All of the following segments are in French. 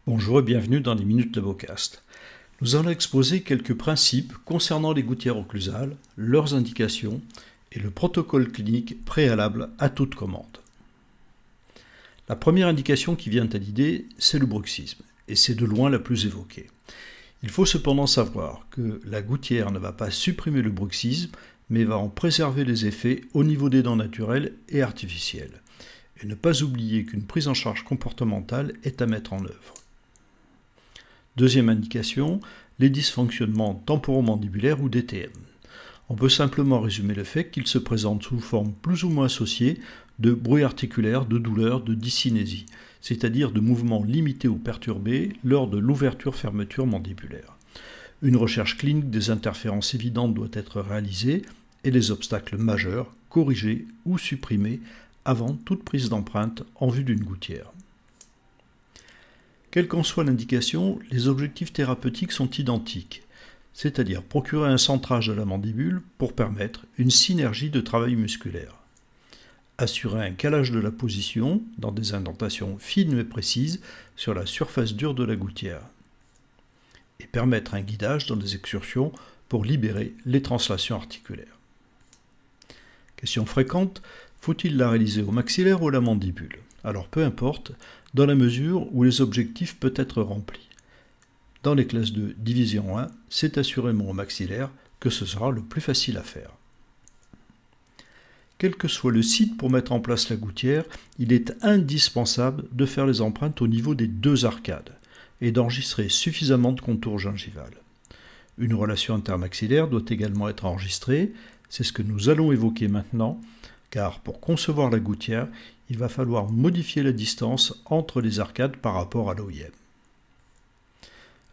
Bonjour et bienvenue dans les Minutes LaboCast. Nous allons exposer quelques principes concernant les gouttières occlusales, leurs indications et le protocole clinique préalable à toute commande. La première indication qui vient à l'idée, c'est le bruxisme, et c'est de loin la plus évoquée. Il faut cependant savoir que la gouttière ne va pas supprimer le bruxisme, mais va en préserver les effets au niveau des dents naturelles et artificielles. Et ne pas oublier qu'une prise en charge comportementale est à mettre en œuvre. Deuxième indication, les dysfonctionnements temporomandibulaires ou DTM. On peut simplement résumer le fait qu'ils se présentent sous forme plus ou moins associée de bruit articulaire, de douleur, de dyskinésie, c'est-à-dire de mouvements limités ou perturbés lors de l'ouverture-fermeture mandibulaire. Une recherche clinique des interférences évidentes doit être réalisée et les obstacles majeurs corrigés ou supprimés avant toute prise d'empreinte en vue d'une gouttière. Quelle qu'en soit l'indication, les objectifs thérapeutiques sont identiques, c'est-à-dire procurer un centrage de la mandibule pour permettre une synergie de travail musculaire, assurer un calage de la position dans des indentations fines mais précises sur la surface dure de la gouttière, et permettre un guidage dans des excursions pour libérer les translations articulaires. Question fréquente, faut-il la réaliser au maxillaire ou à la mandibule? Alors peu importe, dans la mesure où les objectifs peuvent être remplis. Dans les classes de division 1, c'est assurément au maxillaire que ce sera le plus facile à faire. Quel que soit le site pour mettre en place la gouttière, il est indispensable de faire les empreintes au niveau des deux arcades et d'enregistrer suffisamment de contours gingivales. Une relation intermaxillaire doit également être enregistrée, c'est ce que nous allons évoquer maintenant, car pour concevoir la gouttière, il va falloir modifier la distance entre les arcades par rapport à l'OIM.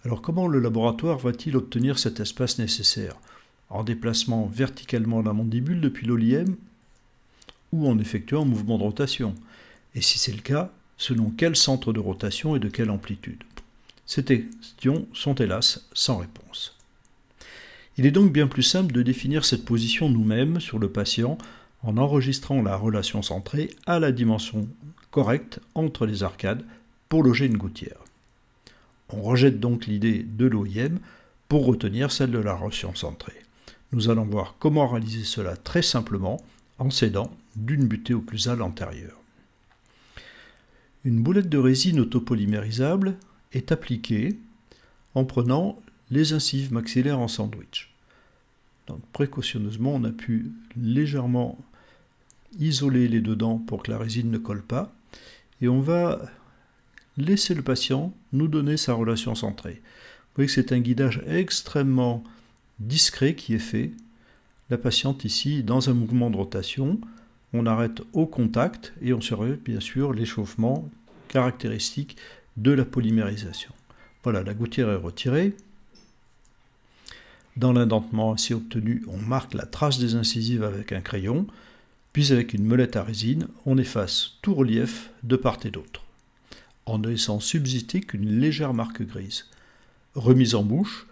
Alors comment le laboratoire va-t-il obtenir cet espace nécessaire? En déplacement verticalement la mandibule depuis l'OIM ou en effectuant un mouvement de rotation? Et si c'est le cas, selon quel centre de rotation et de quelle amplitude? Ces questions sont hélas sans réponse. Il est donc bien plus simple de définir cette position nous-mêmes sur le patient en enregistrant la relation centrée à la dimension correcte entre les arcades pour loger une gouttière. On rejette donc l'idée de l'OIM pour retenir celle de la relation centrée. Nous allons voir comment réaliser cela très simplement en s'aidant d'une butée occlusale antérieure. Une boulette de résine autopolymérisable est appliquée en prenant les incisives maxillaires en sandwich. Donc précautionneusement, on a pu légèrement isoler les deux dents pour que la résine ne colle pas, et on va laisser le patient nous donner sa relation centrée. Vous voyez que c'est un guidage extrêmement discret qui est fait. La patiente ici, dans un mouvement de rotation, on arrête au contact et on surveille bien sûr l'échauffement caractéristique de la polymérisation. Voilà, la gouttière est retirée. Dans l'indentement ainsi obtenu, on marque la trace des incisives avec un crayon, puis avec une molette à résine, on efface tout relief de part et d'autre, en ne laissant subsister qu'une légère marque grise. Remise en bouche,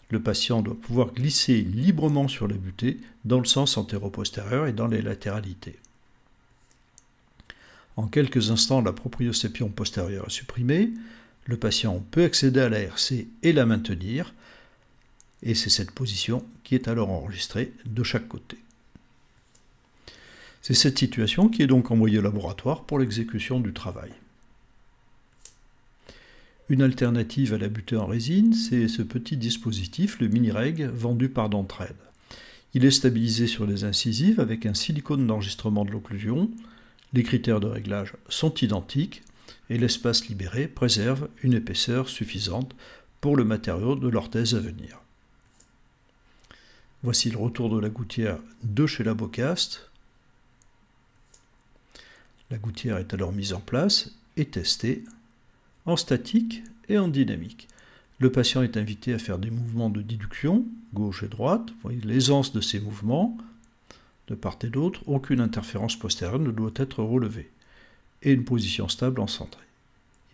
le patient doit pouvoir glisser librement sur la butée dans le sens antéro-postérieur et dans les latéralités. En quelques instants, la proprioception postérieure est supprimée, le patient peut accéder à la RC et la maintenir, et c'est cette position qui est alors enregistrée de chaque côté. C'est cette situation qui est donc envoyée au laboratoire pour l'exécution du travail. Une alternative à la butée en résine, c'est ce petit dispositif, le mini-reg, vendu par Dentrade. Il est stabilisé sur les incisives avec un silicone d'enregistrement de l'occlusion. Les critères de réglage sont identiques et l'espace libéré préserve une épaisseur suffisante pour le matériau de l'orthèse à venir. Voici le retour de la gouttière de chez LaboCast. La gouttière est alors mise en place et testée en statique et en dynamique. Le patient est invité à faire des mouvements de déduction, gauche et droite. Vous voyez l'aisance de ces mouvements, de part et d'autre. Aucune interférence postérieure ne doit être relevée. Et une position stable en centré.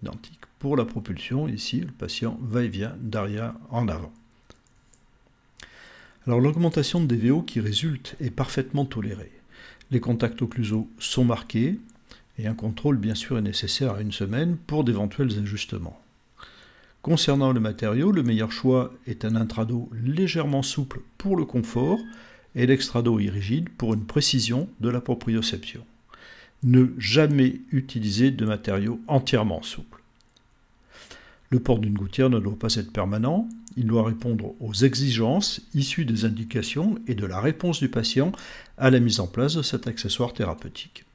Identique. Pour la propulsion, ici, le patient va et vient d'arrière en avant. Alors l'augmentation de DVO qui résulte est parfaitement tolérée. Les contacts occlusaux sont marqués, et un contrôle bien sûr est nécessaire à une semaine pour d'éventuels ajustements. Concernant le matériau, le meilleur choix est un intrado légèrement souple pour le confort et l'extrado irrigide pour une précision de la proprioception. Ne jamais utiliser de matériaux entièrement souples. Le port d'une gouttière ne doit pas être permanent, il doit répondre aux exigences issues des indications et de la réponse du patient à la mise en place de cet accessoire thérapeutique.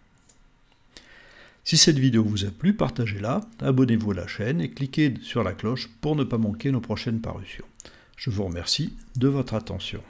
Si cette vidéo vous a plu, partagez-la, abonnez-vous à la chaîne et cliquez sur la cloche pour ne pas manquer nos prochaines parutions. Je vous remercie de votre attention.